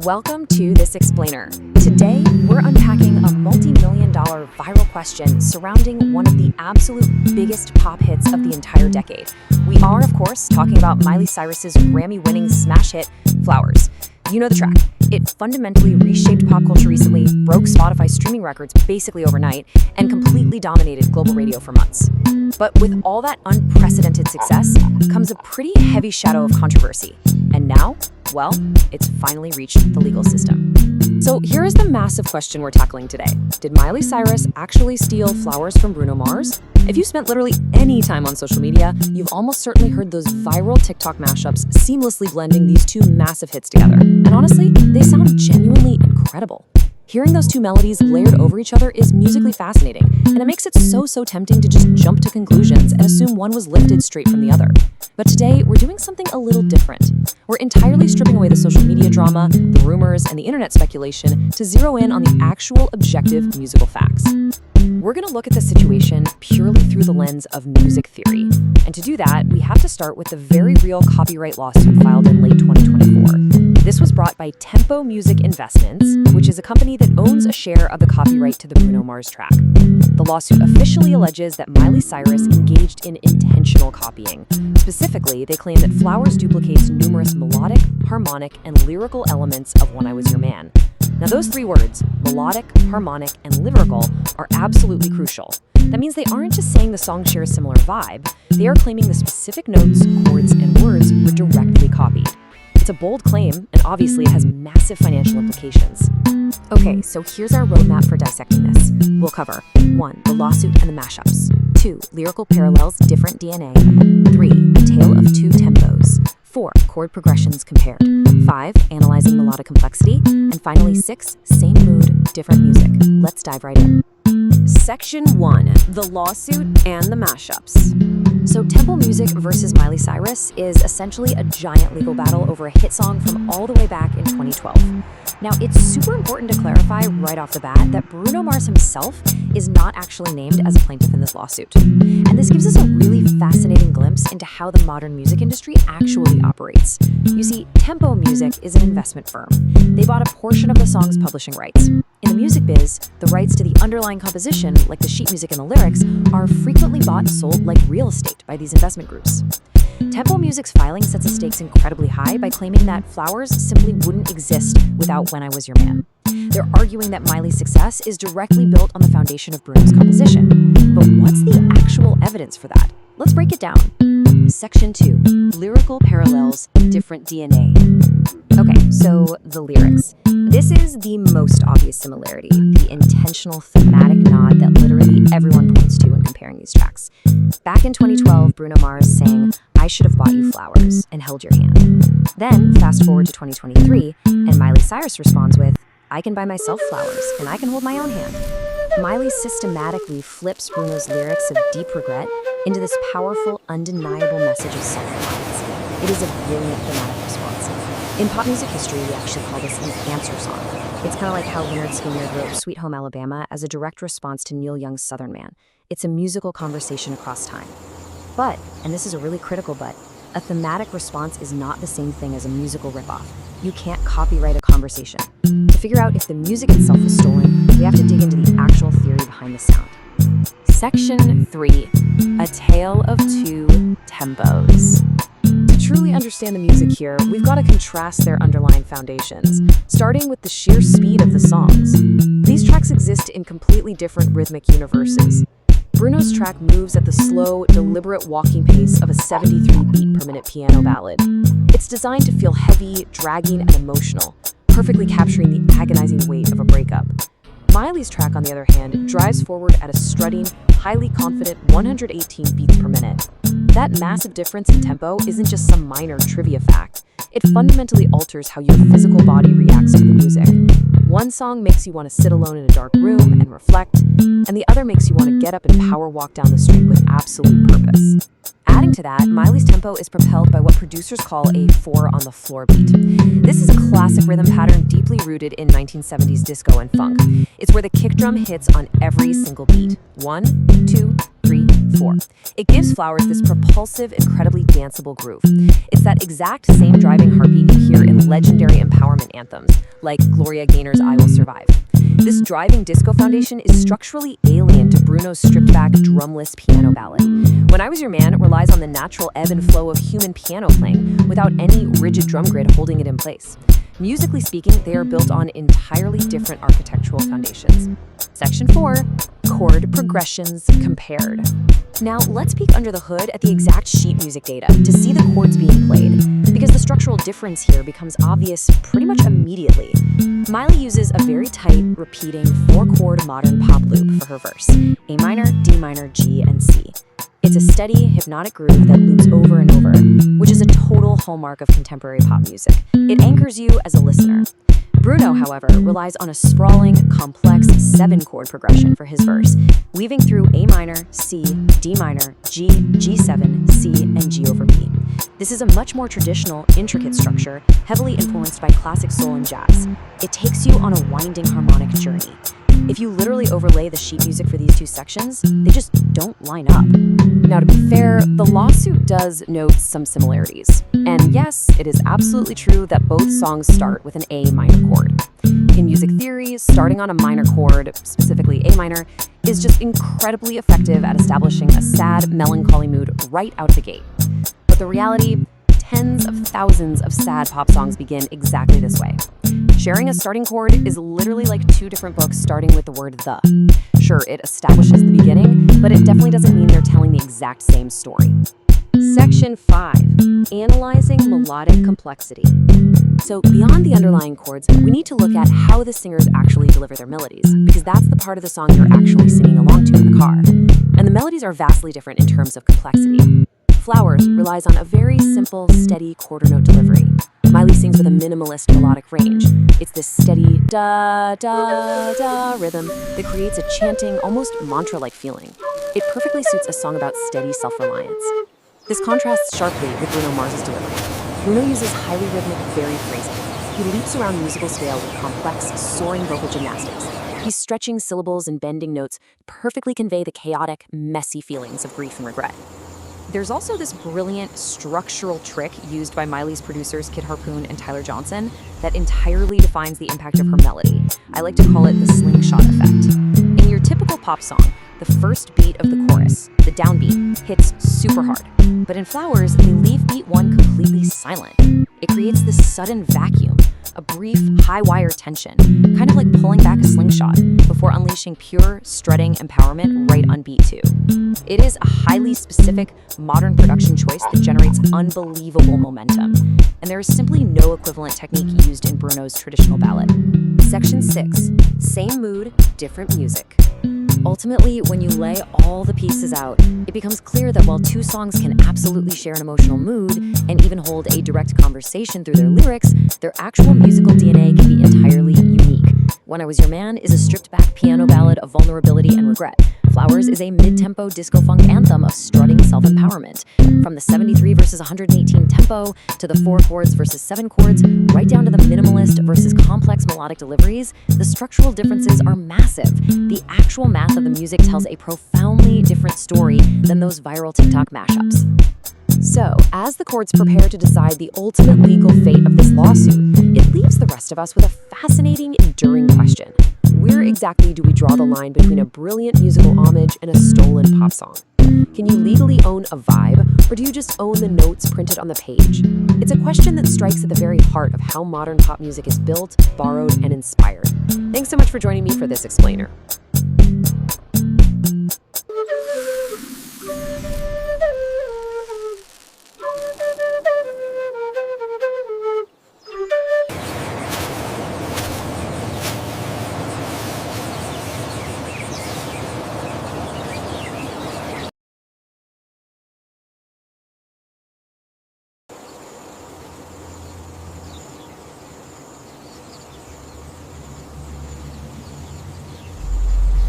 Welcome to This Explainer. Today, we're unpacking a multi-million-dollar viral question surrounding one of the absolute biggest pop hits of the entire decade. We are, of course, talking about Miley Cyrus's Grammy-winning smash hit, Flowers. You know the track. It fundamentally reshaped pop culture recently, broke Spotify streaming records basically overnight, and completely dominated global radio for months. But with all that unprecedented success comes a pretty heavy shadow of controversy. And now, well, it's finally reached the legal system. So here is the massive question we're tackling today. Did Miley Cyrus actually steal Flowers from Bruno Mars? If you spent literally any time on social media, you've almost certainly heard those viral TikTok mashups seamlessly blending these two massive hits together. And honestly, they sound genuinely incredible. Hearing those two melodies layered over each other is musically fascinating, and it makes it so tempting to just jump to conclusions and assume one was lifted straight from the other. But today, we're doing something a little different. We're entirely stripping away the social media drama, the rumors, and the internet speculation to zero in on the actual objective musical facts. We're going to look at the situation purely through the lens of music theory. And to do that, we have to start with the very real copyright lawsuit filed in late 2024. This was brought by Tempo Music Investments, which is a company that owns a share of the copyright to the Bruno Mars track. The lawsuit officially alleges that Miley Cyrus engaged in intentional copying. Specifically, they claim that Flowers duplicates numerous melodic, harmonic, and lyrical elements of When I Was Your Man. Now those three words, melodic, harmonic, and lyrical, are absolutely crucial. That means they aren't just saying the song shares a similar vibe, they are claiming the specific notes, chords, and words were directly copied. It's a bold claim, and obviously it has massive financial implications. Okay, so here's our roadmap for dissecting this. We'll cover 1. The lawsuit and the mashups. 2. Lyrical parallels, different DNA. 3. Tale of two tempos. 4. Chord progressions compared. 5. Analyzing melodic complexity. And finally 6. Same mood, different music. Let's dive right in. Section 1. The lawsuit and the mashups. So Tempo Music versus Miley Cyrus is essentially a giant legal battle over a hit song from all the way back in 2012. Now, it's super important to clarify right off the bat that Bruno Mars himself is not actually named as a plaintiff in this lawsuit. And this gives us a really fascinating glimpse into how the modern music industry actually operates. You see, Tempo Music is an investment firm. They bought a portion of the song's publishing rights. In the music biz, the rights to the underlying composition, like the sheet music and the lyrics, are frequently bought and sold like real estate by these investment groups. Tempo Music's filing sets the stakes incredibly high by claiming that Flowers simply wouldn't exist without When I Was Your Man. They're arguing that Miley's success is directly built on the foundation of Bruno's composition. But what's the actual evidence for that? Let's break it down. Section 2. Lyrical parallels, different DNA. Okay, so the lyrics. This is the most obvious similarity, the intentional thematic nod that literally everyone points to when comparing these tracks. Back in 2012, Bruno Mars sang, "I should have bought you flowers and held your hand." Then, fast forward to 2023, and Miley Cyrus responds with, "I can buy myself flowers and I can hold my own hand." Miley systematically flips Bruno's lyrics of deep regret into this powerful, undeniable message of self-reliance. It is a brilliant thematic response. In pop music history, we actually call this an answer song. It's kind of like how Leonard Skinner wrote Sweet Home Alabama as a direct response to Neil Young's Southern Man. It's a musical conversation across time. But, and this is a really critical but, a thematic response is not the same thing as a musical ripoff. You can't copyright a conversation. To figure out if the music itself was stolen, we have to dig into the actual theory behind the sound. Section 3. A Tale of Two Tempos. To truly understand the music here, we've got to contrast their underlying foundations, starting with the sheer speed of the songs. These tracks exist in completely different rhythmic universes. Bruno's track moves at the slow, deliberate walking pace of a 73 beat per minute piano ballad. It's designed to feel heavy, dragging, and emotional, perfectly capturing the agonizing weight of a breakup. Miley's track, on the other hand, drives forward at a strutting, highly confident 118 beats per minute. That massive difference in tempo isn't just some minor trivia fact. It fundamentally alters how your physical body reacts to the music. One song makes you want to sit alone in a dark room and reflect, and the other makes you want to get up and power walk down the street with absolute purpose. Adding to that, Miley's tempo is propelled by what producers call a 4-on-the-floor beat. This is a classic rhythm pattern deeply rooted in 1970s disco and funk. It's where the kick drum hits on every single beat. 1, 2, 3, 4. It gives Flowers this propulsive, incredibly danceable groove. It's that exact same driving heartbeat you hear in legendary empowerment anthems, like Gloria Gaynor's I Will Survive. This driving disco foundation is structurally alien to Bruno's stripped-back, drumless piano ballad. When I Was Your Man relies on the natural ebb and flow of human piano playing without any rigid drum grid holding it in place. Musically speaking, they are built on entirely different architectural foundations. Section 4, chord progressions compared. Now, let's peek under the hood at the exact sheet music data to see the chords being played, because the structural difference here becomes obvious pretty much immediately. Miley uses a very tight, repeating 4-chord modern pop loop for her verse: A minor, D minor, G, and C. It's a steady, hypnotic groove that loops over and over, which is a total hallmark of contemporary pop music. It anchors you as a listener. Bruno, however, relies on a sprawling, complex 7-chord progression for his verse, weaving through A minor, C, D minor, G, G7, C, and G over B. This is a much more traditional, intricate structure, heavily influenced by classic soul and jazz. It takes you on a winding harmonic journey. If you literally overlay the sheet music for these two sections, they just don't line up. Now, to be fair, the lawsuit does note some similarities. And yes, it is absolutely true that both songs start with an A minor chord. In music theory, starting on a minor chord, specifically A minor, is just incredibly effective at establishing a sad, melancholy mood right out of the gate. But the reality, tens of thousands of sad pop songs begin exactly this way. Sharing a starting chord is literally like two different books starting with the word the. Sure, it establishes the beginning, but it definitely doesn't mean they're telling the exact same story. Section 5. Analyzing melodic complexity. So beyond the underlying chords, we need to look at how the singers actually deliver their melodies, because that's the part of the song you're actually singing along to in the car. And the melodies are vastly different in terms of complexity. Flowers relies on a very simple, steady quarter note delivery. Miley sings with a minimalist melodic range. It's this steady da-da-da rhythm that creates a chanting, almost mantra-like feeling. It perfectly suits a song about steady self-reliance. This contrasts sharply with Bruno Mars's delivery. Bruno uses highly rhythmic, varied phrasing. He leaps around musical scale with complex, soaring vocal gymnastics. He's stretching syllables and bending notes to perfectly convey the chaotic, messy feelings of grief and regret. There's also this brilliant structural trick used by Miley's producers Kid Harpoon and Tyler Johnson that entirely defines the impact of her melody. I like to call it the slingshot effect. In your typical pop song, the first beat of the chorus, the downbeat, hits super hard. But in Flowers, they leave beat 1 completely silent. It creates this sudden vacuum, a brief, high-wire tension, kind of like pulling back a slingshot before unleashing pure, strutting empowerment right on beat 2. It is a highly specific, modern production choice that generates unbelievable momentum, and there is simply no equivalent technique used in Bruno's traditional ballad. Section 6. Same mood, different music. Ultimately, when you lay all the pieces out, it becomes clear that while two songs can absolutely share an emotional mood and even hold a direct conversation through their lyrics, their actual musical DNA can be entirely unique. When I Was Your Man is a stripped-back piano ballad of vulnerability and regret. Flowers is a mid-tempo disco-funk anthem of strutting self-empowerment. From the 73 versus 118 tempo, to the 4 chords versus 7 chords, right down to the minimalist versus complex melodic deliveries, the structural differences are massive. The actual math of the music tells a profoundly different story than those viral TikTok mashups. So, as the courts prepare to decide the ultimate legal fate of this lawsuit, it leaves the rest of us with a fascinating, enduring question. Where exactly do we draw the line between a brilliant musical homage and a stolen pop song? Can you legally own a vibe, or do you just own the notes printed on the page? It's a question that strikes at the very heart of how modern pop music is built, borrowed, and inspired. Thanks so much for joining me for this explainer.